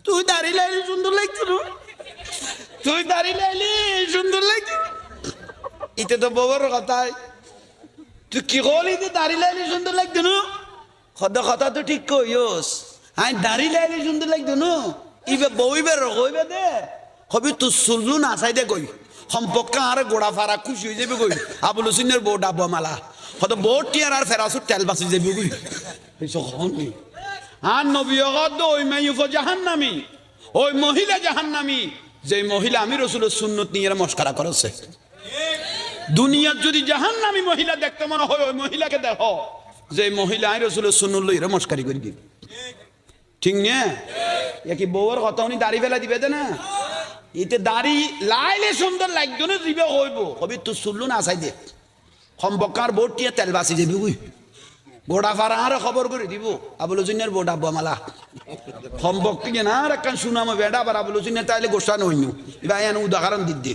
তুই দাড়ি লাইলি সুন্দর লাগতো না, তুই দাড়ি লাইলি সুন্দর লাগতো। ইতে তো বউর কথাই, তুই কি করলি? তুই দাড়ি লাইলি সুন্দর লাগতো না, কথা তো ঠিক কইস। আই দাড়ি লাইলি সুন্দর লাগতো না, ইবে বউইবে রকইবে দে কবি তুই চুলু নাচাই দে কই সম্পর্ক আর গোড়া ফারা খুশি হয়ে যাবে কই আবুল হোসেনের বউ ডাব মালা হয়তো বউ টিয়ার আর ফেরাসুর তেল বাঁচি যাবে কই আর নবী ওই মাইফ জাহান্নামী, ওই মহিলা জাহান্নামী যে মহিলা আমি রসুলের সুন্নত নিয়ে মস্কারা করেছে। দুনিয়ার যদি জাহান্নামী মহিলা দেখতে মনে হয় ওই মহিলাকে দেখো যে মহিলা আমি রসুলের সুন্নত লইরে মস্কারি করে দিবে, ঠিক না? কি বউর কথা উনি দাড়ি ফেলা দিবে না, এতে দাড়ি লাইলে সুন্দর লাগতো না, দিবে কইব কবি তুই শুনলু না চাই দে সম্পর্কার বোট টিয়া তেল বাঁচি যাবি কই গোড়া ফারা আর খবর করে দিব আবুল হোসেনের বউ ডাব্বা মালা সম্পর্ক না আর একখান শুনামো বেড়া আবার আবুল হোসেনের তাইলে গোসা নইনু এবার উদাহরণ দিদি।